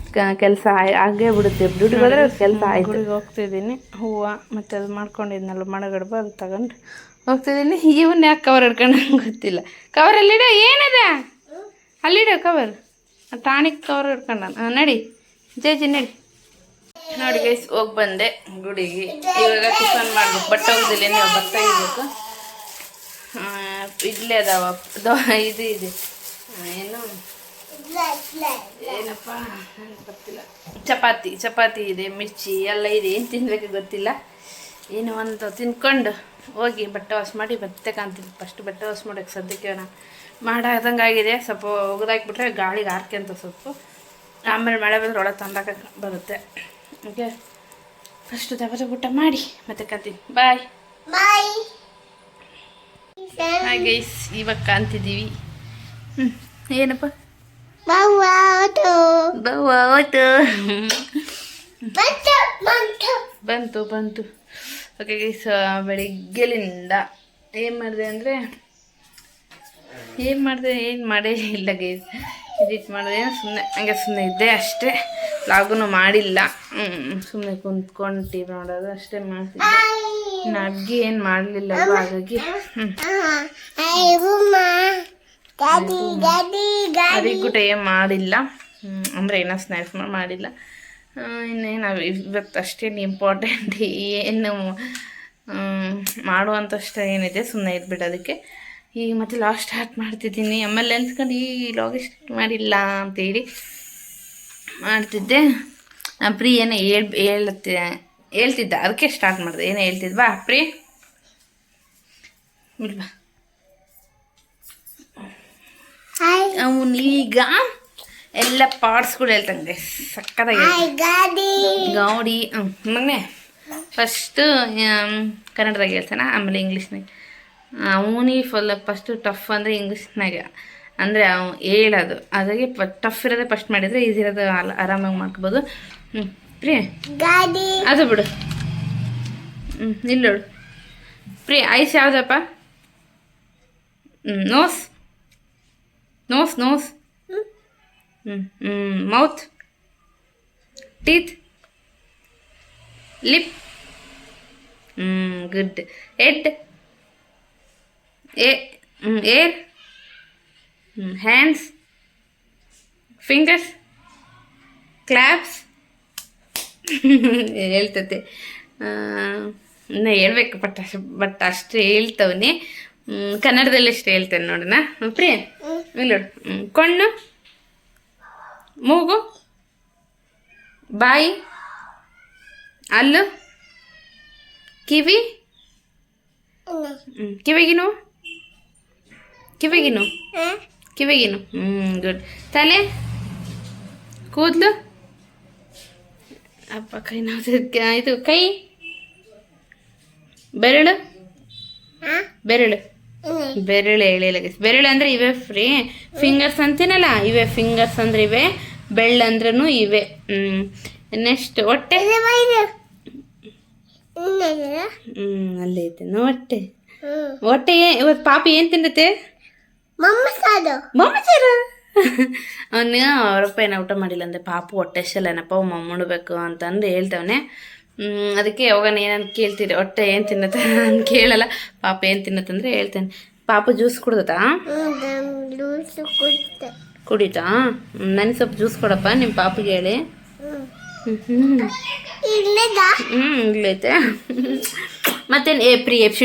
ಕೆಲಸ ಆಗೇ ಬಿಡುತ್ತೆ. ಡ್ಯೂಟಿಗೆ ಹೋದರೆ ಕೆಲಸ ಆಯಿತು. ಹೋಗ್ತಿದ್ದೀನಿ, ಹೂವು ಮತ್ತು ಅದು ಮಾಡ್ಕೊಂಡಿದ್ನಲ್ಲ ಮಣಗಡ್ಬ, ಅದು ತಗೊಂಡು ಹೋಗ್ತಿದ್ದೀನಿ. ಇವನ್ನ ಯಾಕೆ ಕವರ್ ಹಿಡ್ಕೊಂಡು ಗೊತ್ತಿಲ್ಲ. ಕವರಲ್ಲಿಡ ಏನದ ಅಲ್ಲಿಡ ಕವರ್, ಟಾನಿಕ್ ಕವರ್ ಹಿಡ್ಕೊಂಡು ನಡಿ ಜೇಜಿ ನಡಿ. ನೋಡಿ ಗೈಸ್, ಹೋಗಿ ಬಂದೆ ಗುಡಿಗೆ. ಇವಾಗ ಟಿಫನ್ ಮಾಡ್ಬೇಕು, ಬಟ್ಟೆ ಹೋಗುದಿಲ್ಲ, ನೀವು ಭತ್ತ ಇರಬೇಕು. ಇಡ್ಲಿ ಅದಾವ, ಇದು ಇದೆ ಏನು ಏನಪ್ಪ ಗೊತ್ತಿಲ್ಲ, ಚಪಾತಿ ಇದೆ, ಮಿರ್ಚಿ ಎಲ್ಲ ಇದೆ. ಏನು ತಿನ್ಬೇಕು ಗೊತ್ತಿಲ್ಲ. ಏನು ಒಂದು ತಿನ್ಕೊಂಡು ಹೋಗಿ ಬಟ್ಟೆ ವಾಶ್ ಮಾಡಿ ಮತ್ತೆ ಕಾಣ್ತೀನಿ. ಫಸ್ಟ್ ಬಟ್ಟೆ ವಾಶ್ ಮಾಡೋಕ್ಕೆ ಸದ್ಯಕ್ಕೆ ನಾನು ಮಾಡಾದಂಗೆ ಆಗಿದೆ. ಸ್ವಲ್ಪ ಒಗೆದಾಕ್ಬಿಟ್ರೆ ಗಾಳಿಗೆ ಹಾರ್ಕೆಂತ ಸ್ವಲ್ಪ, ಆಮೇಲೆ ಮಳೆ ಬಂದರೆ ಒಳಗೆ ತಂದಾಕ ಬರುತ್ತೆ. ಓಕೆ, ಫಸ್ಟ್ ದಬದ ಊಟ ಮಾಡಿ ಮತ್ತೆ ಕಾಣ್ತೀನಿ. ಬಾಯ್ ಹಾಯ್ ಗೈಸ್, ಇವಾಗ ಕಾಣ್ತಿದ್ದೀವಿ. ಏನಪ್ಪ ಬಂತು ಬಂತು. ಓಕೆ ಗೈಸ್, ಬೆಳಿಗ್ಗೆಲಿಂದ ಏನು ಮಾಡಿದೆ ಏನು ಮಾಡೇ ಇಲ್ಲ ಗೈಸ್. ಎಡಿಟ್ ಮಾಡಿದೆ ಸುಮ್ಮನೆ ಇದ್ದೆ ಅಷ್ಟೇ. ಲಾಗೂ ಮಾಡಿಲ್ಲ, ಸುಮ್ಮನೆ ಕುಂತ್ಕೊಂಡು ಟಿ ವಿ ನೋಡೋದು ಅಷ್ಟೇ ಮಾಡ್ತಿದ್ದೆ. ಇನ್ನು ಅಡುಗೆ ಏನು ಮಾಡಲಿಲ್ಲ, ಹಾಗಾಗಿ ಅದಕ್ಕೂಟ ಏನು ಮಾಡಿಲ್ಲ. ಅಂದರೆ ಏನೋ ಸ್ನ್ಯಾಕ್ಸ್ ಮಾಡಿಲ್ಲ. ಇನ್ನೇನು ಇವತ್ತು ಅಷ್ಟೇನು ಇಂಪಾರ್ಟೆಂಟ್ ಏನು ಮಾಡುವಂಥಷ್ಟು ಏನಿದೆ, ಸುಮ್ಮನೆ ಇದ್ಬಿಟ್ಟು ಈಗ ಮತ್ತೆ ಲಾಗ್ ಸ್ಟಾರ್ಟ್ ಮಾಡ್ತಿದ್ದೀನಿ. ಆಮೇಲೆ ಅನ್ಸ್ಕೊಂಡು ಈ ಲಾಗ್ ಸ್ಟಾರ್ಟ್ ಮಾಡಿಲ್ಲ ಅಂತೇಳಿ ಮಾಡ್ತಿದ್ದೆ. ಪ್ರೀ ಏನೋ ಹೇಳ್ತಿದ್ದ, ಅದಕ್ಕೆ ಸ್ಟಾರ್ಟ್ ಮಾಡಿದೆ. ಏನೋ ಹೇಳ್ತಿದ್ವಾ ಪ್ರೀ? ಇಲ್ವಾ, ಅವನೀಗ ಎಲ್ಲ ಪಾರ್ಟ್ಸ್ಗಳು ಹೇಳ್ತಂಗೆ ಸಕ್ಕತ್ತಾಗಿ ಗಾಡಿ. ಮಗನೇ ಫಸ್ಟು ಕನ್ನಡದಾಗ ಹೇಳ್ತಾನೆ, ಆಮೇಲೆ ಇಂಗ್ಲೀಷ್ನಾಗ. ಅವನಿಗೆ ಫಸ್ಟು ಟಫ್ ಅಂದರೆ ಇಂಗ್ಲೀಷ್ನಾಗ, ಅಂದರೆ ಅವ್ನು ಹೇಳೋದು. ಅದಾಗೆ ಟಫ್ ಇರೋದೇ ಫಸ್ಟ್ ಮಾಡಿದರೆ ಈಸಿ ಇರೋದು ಆರಾಮಾಗಿ ಮಾಡ್ಕೋಬೋದು. ಪ್ರಿಯ ಅದು ಬಿಡು. ನಿಲ್ಲೋಡು ಪ್ರಿಯ. ಐಸ್ ಯಾವುದಪ್ಪ? Nose nose nose. Mouth, teeth, lip. Good. Head, hair, hands, fingers, claps. ಹೇಳ್ತತೆ. ಇನ್ನು ಹೇಳ್ಬೇಕು ಬಟ್ ಅಷ್ಟು ಹೇಳ್ತವನಿ. ಕನ್ನಡದಲ್ಲಿ ಅಷ್ಟು ಹೇಳ್ತೇನೆ ನೋಡೋಣ. ಪ್ರಿಯ ನೋಡು. ಕಣ್ಣು, ಮೂಗು, ಬಾಯಿ, ಅಲ್ಲು, ಕಿವಿ, ಕಿವಿಗಿನು ಕಿವಿಗಿನು ಕಿವಿಗಿನು. ಗುಡ್. ತಲೆ, ಕೂದಲು, ಅಪ್ಪ ಕೈ ನಾವು ಇದು ಕೈ, ಬೆರಳು ಬೆರಳು ಬೆರಳು ಹೇಳಿಲ್ಲ. ಬೆರಳು ಅಂದರೆ ಇವೆ ಫ್ರೀ. ಫಿಂಗರ್ಸ್ ಅಂತೀನಲ್ಲ, ಇವೆ ಫಿಂಗರ್ಸ್ ಅಂದರೆ ಇವೆ. ಬೆಳ್ಳಂದ್ರೂ ಇವೆ. ನೆಕ್ಸ್ಟ್ ಹೊಟ್ಟೆ. ಅಲ್ಲೇ ಐತೆ ಹೊಟ್ಟೆ. ಹೊಟ್ಟೆ ಇವತ್ತು ಪಾಪಿ ಏನು ತಿನ್ನತ್ತೆ? ಮಮ್ಮಸಾರು. ಅವನು ಅವರಪ್ಪ ಏನೋ ಊಟ ಮಾಡಿಲ್ಲ ಅಂದರೆ ಪಾಪು ಹೊಟ್ಟೆ ಏನಪ್ಪ ಮಮ್ಮುಡ್ಬೇಕು ಅಂತಂದು ಹೇಳ್ತವನೆ. ಅದಕ್ಕೆ ಯಾವಾಗ ಏನಂತ ಕೇಳ್ತೀರಿ, ಹೊಟ್ಟೆ ಏನು ತಿನ್ನತ್ತ ಅಂತ ಕೇಳಲ್ಲ. ಪಾಪ ಏನು ತಿನ್ನತ್ತಂದ್ರೆ ಹೇಳ್ತೇನೆ. ಪಾಪ ಜ್ಯೂಸ್ ಕುಡ್ದತಾ? ಕುಡಿತಾ? ನನಗೆ ಸ್ವಲ್ಪ ಜ್ಯೂಸ್ ಕೊಡಪ್ಪ ನಿಮ್ಮ ಪಾಪಿಗೆ ಹೇಳಿ. ಇಲ್ಲೈತೆ. ಮತ್ತೇನು ಎಫ್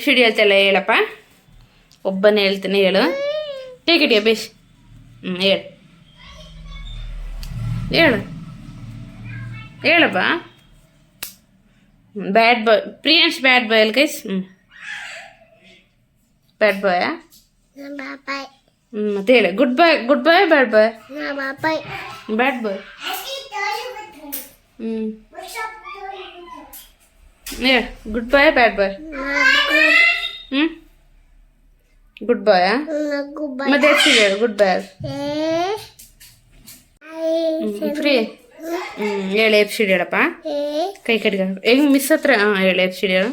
ಸಿ ಡಿ ಹೇಳ್ತಲ್ಲ, ಹೇಳಪ್ಪ. ಒಬ್ಬನೇ ಹೇಳ್ತೇನೆ, ಹೇಳು. ಟೇಕಿಡಿಯ ಬೇಷ್. ಹೇಳು ಹೇಳಪ್ಪ. ಬ್ಯಾಡ್ ಬಾಯ್. ಪ್ರಿಯಾಂಶ್ ಬ್ಯಾಡ್ ಬಾಯ್ ಅಲ್ಲ ಗೈಸ್? ಬ್ಯಾಡ್ ಬಾಯಾ? ಮತ್ತೆ ಹೇಳ. ಗುಡ್ ಬಾಯ್ ಬ್ಯಾಡ್ ಬಾಯ್? ಬ್ಯಾಡ್ ಬಾಯ್. ಹೇಳ. ಗುಡ್ ಬಾಯ್ ಬ್ಯಾಡ್ ಬಾಯ್? ಗುಡ್ ಬಾಯಾ? ಮತ್ತೆ ಎಷ್ಟು ಹೇಳು. ಗುಡ್ ಬಾಯ್. ಫ್ರೀ. ಹೇಳಿ ಎಫ್ ಸಿ ಡಿ ಹೇಳಪ್ಪ. ಕೈ ಕಡಿಗ ಹೆಂಗ್ ಮಿಸ್ ಹತ್ರ. ಹೇಳಿ ಎಫ್ ಸಿ ಡಿ ಹೇಳು.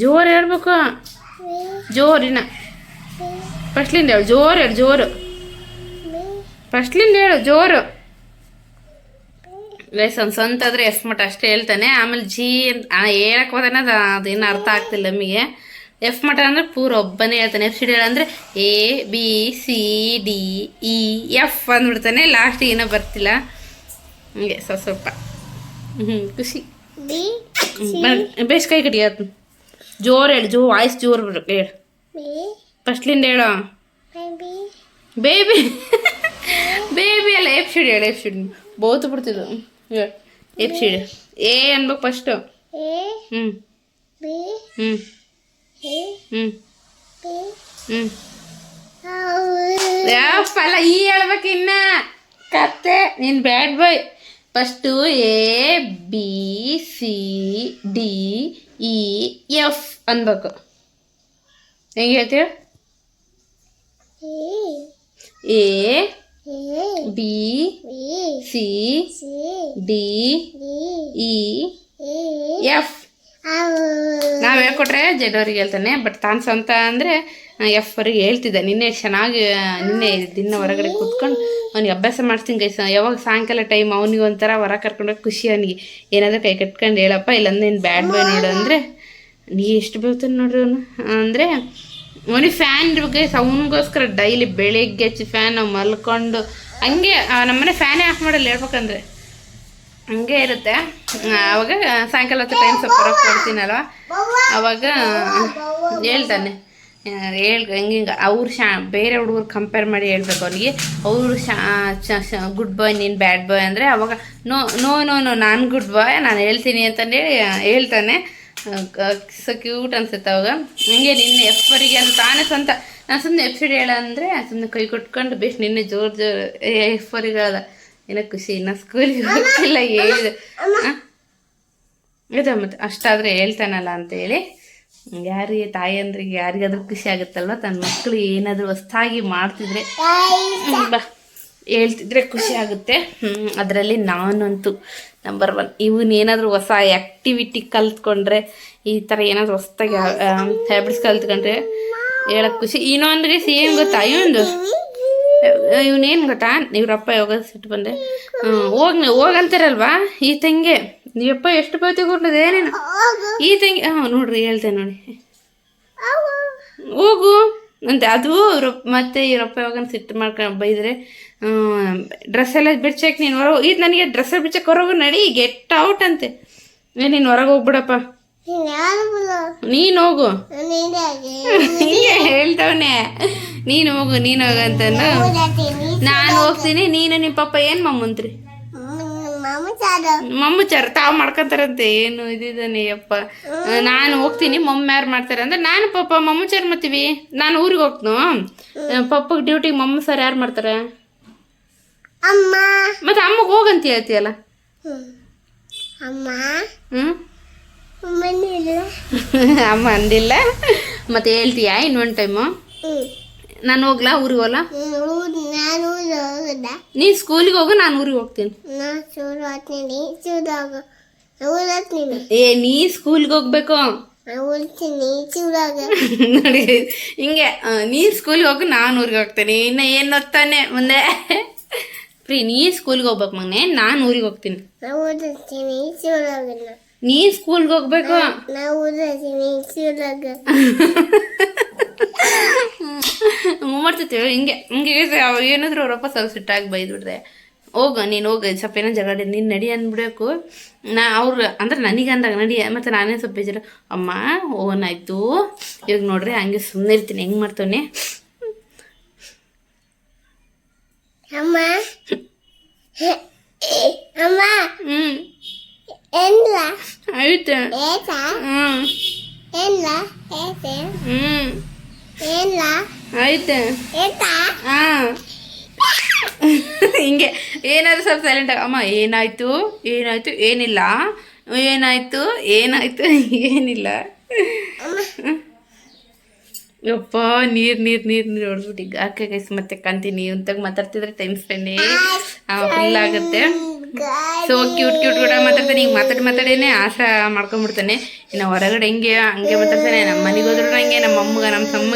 ಜೋರು ಹೇಳ್ಬೇಕು. ಜೋರಿನ ಫಸ್ಟ್ಲಿಂದ ಹೇಳು. ಜೋರು ಹೇಳು. ಜೋರು ಫಸ್ಟ್ಲಿಂದ ಹೇಳು. ಜೋರು. ಒಂದು ಸ್ವಂತ ಆದರೆ ಎಫ್ ಮಟ್ಟ ಅಷ್ಟೇ ಹೇಳ್ತಾನೆ. ಆಮೇಲೆ ಜಿ ಹೇಳಕ್ಕೆ ಹೋದಾನೆ ಅದೇನು ಅರ್ಥ ಆಗ್ತಿಲ್ಲ ನಮಗೆ. ಎಫ್ ಮಟ್ಟ ಅಂದರೆ ಪೂರ ಒಬ್ಬನೇ ಹೇಳ್ತಾನೆ. ಎಫ್ ಸಿ ಡಿ ಅಂದರೆ A B C D E F ಅಂದ್ಬಿಡ್ತಾನೆ. ಲಾಸ್ಟಿಗೆ ಏನೋ ಬರ್ತಿಲ್ಲ ಹಂಗೆ ಸ್ವಲ್ಪ ಖುಷಿ. ಬೇಸ್ ಕೈ ಕಟ್ಟಿ ಆಯ್ತು. ಜೋರು ಹೇಳು. ವಾಯ್ಸ್ ಜೋರು ಬಿಡ್ಬೇಕು. ಹೇಳು ಫಸ್ಟ್ಲಿಂದ ಹೇಳು. ಬೇಬಿ ಬೇಬಿ ಅಲ್ಲ, ಎಫ್ ಸಿ ಡಿ ಹೇಳು. ಎಫ್ ಸಿ ಡಿ ಬೋತು ಬಿಡ್ತಿದ್ದು. ಹೇಳು ಎಫ್ ಸಿ ಡಿ. ಎ ಅನ್ಬೇಕು ಫಸ್ಟು. ಯಾವಲ್ಲ ಈ ಹೇಳ್ಬೇಕು ಇನ್ನ ಕತ್ತೆ. ನೀನು bad boy. First A B C D E F ಅನ್ಬೇಕು. ಹೆಂಗೆ ಹೇಳ್ತೀವಿ? A B C D E F. ನಾವು ಹೇಳ್ಕೊಟ್ರೆ ಜಡೋರಿಗೆ ಹೇಳ್ತಾನೆ, ಬಟ್ ತಾನು ಸ್ವಂತ ಅಂದರೆ ಎಫ್ ಅವ್ರಿಗೆ ಹೇಳ್ತಿದ್ದೆ. ನಿನ್ನೆ ದಿನ ಹೊರಗಡೆ ಕೂತ್ಕೊಂಡು ಅವ್ನಿಗೆ ಅಭ್ಯಾಸ ಮಾಡ್ತೀನಿ ಗೈಸ್. ಯಾವಾಗ ಸಾಯಂಕಾಲ ಟೈಮ್ ಅವ್ನಿಗೆ ಒಂಥರ ಹೊರ ಕರ್ಕೊಂಡೋಗಿ ಖುಷಿ. ಅವನಿಗೆ ಏನಾದರೂ ಕೈ ಕಟ್ಕೊಂಡು ಹೇಳಪ್ಪ, ಇಲ್ಲಾಂದ್ರೆ ನೀನು ಬ್ಯಾಡ್ ಬಾಯ್ ನೋಡು ಅಂದರೆ ನೀ ಎಷ್ಟು ಬೀಳ್ತಾನೆ ನೋಡ್ರಿ ಅವನು ಅಂದರೆ ಅವನಿಗೆ ಫ್ಯಾನ್ ಬಗ್ಗೆ ಅವನಿಗೋಸ್ಕರ ಡೈಲಿ ಬೆಳಿಗ್ಗೆ ಹಚ್ಚಿ ಫ್ಯಾನ್ ನಾವು ಮಲ್ಕೊಂಡು ಹಂಗೆ ನಮ್ಮನೆ ಫ್ಯಾನೇ ಆಫ್ ಮಾಡಲ್ಲ ಹೇಳ್ಬೇಕಂದ್ರೆ ಹಂಗೆ ಇರುತ್ತೆ. ಆವಾಗ ಸಾಯಂಕಾಲ ಹೊತ್ತು ಟೈಮ್ ಸ್ವಲ್ಪ ಹೊರಗೆ ಕೊಡ್ತೀನಲ್ವ, ಅವಾಗ ಹೇಳ್ತಾನೆ ಹಿಂಗೆ ಅವ್ರು ಬೇರೆ ಹುಡುಗರು ಕಂಪೇರ್ ಮಾಡಿ ಹೇಳ್ಬೇಕು ಅವ್ರಿಗೆ. ಅವರು ಗುಡ್ ಬಾಯ್, ನೀನು ಬ್ಯಾಡ್ ಬಾಯ್ ಅಂದರೆ ಅವಾಗ ನೋ ನೋ ನೋ ನೋ ನಾನು ಗುಡ್ ಬಾಯ್, ನಾನು ಹೇಳ್ತೀನಿ ಅಂತಂದೇಳಿ ಹೇಳ್ತಾನೆ. ಸೊ ಕ್ಯೂಟ್ ಅನ್ಸುತ್ತೆ ಅವಾಗ. ಹಂಗೆ ನಿನ್ನೆ ಎಫ್ವರಿಗೆ ಅಂತ ತಾನೇ ಸ್ವಂತ ನಾನು ಸುಮ್ಮನೆ ಎಫ್ಸಿಡಿ ಹೇಳ ಅಂದರೆ ಸುಮ್ಮನೆ ಕೈ ಕೊಟ್ಕೊಂಡು ಬೇಸ್ ನಿನ್ನೆ ಜೋರು ಎಫ್ವರಿಗೆ ಹೇಳ್ದ. ಏನೋ ಖುಷಿ, ಇನ್ನು ಸ್ಕೂಲಿಗೆ ಹೋಗಿಲ್ಲ ಹೇಳಿದೆ ಇದು ಮತ್ತು ಅಷ್ಟಾದರೆ ಹೇಳ್ತಾನಲ್ಲ ಅಂತೇಳಿ. ಯಾರಿಗೆ ತಾಯಿಯಂದ್ರಿಗೆ ಯಾರಿಗಾದ್ರೂ ಖುಷಿ ಆಗುತ್ತಲ್ವ, ತನ್ನ ಮಕ್ಕಳು ಏನಾದರೂ ಹೊಸ್ದಾಗಿ ಮಾಡ್ತಿದ್ರೆ ಹೇಳ್ತಿದ್ರೆ ಖುಷಿ ಆಗುತ್ತೆ. ಅದರಲ್ಲಿ ನಾನಂತೂ ನಂಬರ್ 1. ಇವನೇನಾದರೂ ಹೊಸ ಆ್ಯಕ್ಟಿವಿಟಿ ಕಲ್ತ್ಕೊಂಡ್ರೆ, ಈ ಥರ ಏನಾದರೂ ಹೊಸ್ದಾಗಿ ಹ್ಯಾಬಿಟ್ಸ್ ಕಲ್ತ್ಕೊಂಡ್ರೆ ಹೇಳೋಕ್ಕೆ ಖುಷಿ. ಇನ್ನೊಂದ್ರೆ ಏನು ಗೊತ್ತಾ, ಇವನೇನು ಗೊತ್ತಾ, ಇವ್ರಪ್ಪ ಯಾವಾಗ ಸಿಟ್ಟು ಬಂದೆ ಹೋಗಂತಾರಲ್ವಾ ಈ ತಂಗೆ, ನೀವಪ್ಪ ಎಷ್ಟು ಬೈತಿ ಕೊಟ್ಟದೆ ಏನೇನು ಈ ತಂಗಿ ನೋಡ್ರಿ ಹೇಳ್ತೇನೆ ನೋಡಿ ಹೋಗು ಅಂತ. ಅದು ಮತ್ತೆ ಇವರಪ್ಪ ಯಾವಾಗ ಸಿಟ್ಟು ಮಾಡ್ಕೊಂಡು ಬೈದರೆ ಡ್ರೆಸ್ ಎಲ್ಲ ಬಿಡ್ಸಕ್ಕೆ ನೀನು ಹೊರಗೆ ಇದು ನನಗೆ ಡ್ರೆಸ್ ಬಿಡ್ಸಕ್ಕೆ ಹೊರಗು ನಡಿ ಗೆಟ್ ಔಟ್ ಅಂತೆ. ನೀನು ಹೊರಗೆ ಹೋಗ್ಬಿಡಪ್ಪ, ನೀನು ಹೋಗು ಹಿಂಗೆ ಹೇಳ್ತವನೆ. ನೀನು ಹೋಗು ಅಂತಂದು ನಾನು ಹೋಗ್ತೀನಿ, ನೀನು ನಿಮ್ಮ ಪಪ್ಪ ಏನು ಮಮ್ಮಂತ್ರಿ ಮಮ್ಮಚಾರ ತಾವು ಮಾಡ್ಕೊಂತಾರಂತೆ. ಏನು ಇದಿದ್ದಾನೆ ಯಪ್ಪ. ನಾನು ಹೋಗ್ತೀನಿ, ಮಮ್ಮ ಯಾರು ಮಾಡ್ತಾರೆ ಅಂದ್ರೆ ನಾನು ಪಪ್ಪ ಮಮ್ಮಚಾರ ಮಾಡ್ತೀವಿ. ನಾನು ಊರಿಗೆ ಹೋಗ್ತನು, ಪಪ್ಪಗೆ ಡ್ಯೂಟಿಗೆ ಮಮ್ಮ ಸರ್ ಯಾರು ಮಾಡ್ತಾರೆ? ಮತ್ತೆ ಅಮ್ಮಗೆ ಹೋಗಂತ ಹೇಳ್ತೀಯಲ್ಲ. ಅಮ್ಮ ಅಂದಿಲ್ಲ ಮತ್ತೆ ಹೇಳ್ತೀಯಾ ಇನ್ನೊಂದು ಟೈಮು? ನಾನು ಹೋಗ್ಲಾ ಊರಿಗೆ ಹೋಗಲ್ಲ? ನೀನು ಸ್ಕೂಲಿಗೆ ಹೋಗು, ನಾನು ಊರಿಗೆ ಹೋಗ್ತೀನಿ. ನೀ ಸ್ಕೂಲ್ಗೆ ಹೋಗ್ಬೇಕು ನೋಡಿ ಹಿಂಗೆ. ನೀ ಸ್ಕೂಲ್ಗೆ ಹೋಗು, ನಾನು ಊರಿಗೆ ಹೋಗ್ತೀನಿ. ಇನ್ನು ಏನು ಓದ್ತಾನೆ ಮುಂದೆ ಫ್ರೀ. ನೀ ಸ್ಕೂಲ್ಗೆ ಹೋಗ್ಬೇಕು ಮಗನೆ, ನಾನು ಊರಿಗೆ ಹೋಗ್ತೀನಿ. ನೀ ಸ್ಕೂಲ್ಗೆ ಹೋಗ್ಬೇಕು. ಮಾಡ್ತಿರ್ತೀವಿ ಹಿಂಗೆ ಏನಾದ್ರು ಅವರಪ್ಪ ಸ್ವಲ್ಪ ಸಿಟ್ಟಾಗಿ ಬೈದ್ಬಿಡ್ರೆ ಹೋಗ ನೀನು ಹೋಗ ಸ್ವಲ್ಪ ಏನೋ ಜಗಳ ನೀನು ನಡಿ ಅಂದ್ಬಿಡಬೇಕು. ಅವ್ರು ಅಂದ್ರೆ ನನಗೆ ಅಂದಾಗ ನಡಿ, ಮತ್ತು ನಾನೇ ಸ್ವಲ್ಪ ಬೇಜಾರು ಅಮ್ಮ ಓನಾಯ್ತು ಇವಾಗ ನೋಡ್ರಿ ಹಂಗೆ ಸುಮ್ಮನೆ ಇರ್ತೀನಿ. ಹೆಂಗೆ ಮಾಡ್ತವನೆ ಅಮ್ಮ ಆಯ್ತು ಆಯ್ತು ಹಿಂಗೆ ಏನಾದ್ರು ಸ್ವಲ್ಪ ಸೈಲೆಂಟ್ ಆಗ ಅಮ್ಮ ಏನಾಯ್ತು ಏನಿಲ್ಲ ಏನಾಯ್ತು ಏನಿಲ್ಲ. ಯಪ್ಪ ನೀರು ಹೊಡೆದ್ಬಿಟ್ಟು ಈಗ ಆಕೆ ಗೈಸ್ ಮತ್ತೆ ಕಂತೀನಿ ಅಂತಾಗ ಮಾತಾಡ್ತಿದ್ರೆ ಟೈಮ್ ಸ್ಪೆಂಡೇ ಫುಲ್ ಆಗುತ್ತೆ. ಸೊ ಕ್ಯೂಟ್ ಕೂಡ ಮಾತಾಡ್ತಾನೆ. ಈಗ ಮಾತಾಡೇನೆ ಆಸೆ ಮಾಡ್ಕೊಂಡ್ಬಿಡ್ತಾನೆ. ಇನ್ನು ಹೊರಗಡೆ ಹಂಗೆ ಮಾತಾಡ್ತಾನೆ. ನಮ್ಮ ಮನೆಗೆ ಹೋದ್ರೂ ಹಂಗೆ, ನಮ್ಮ ಅಮ್ಮಗೆ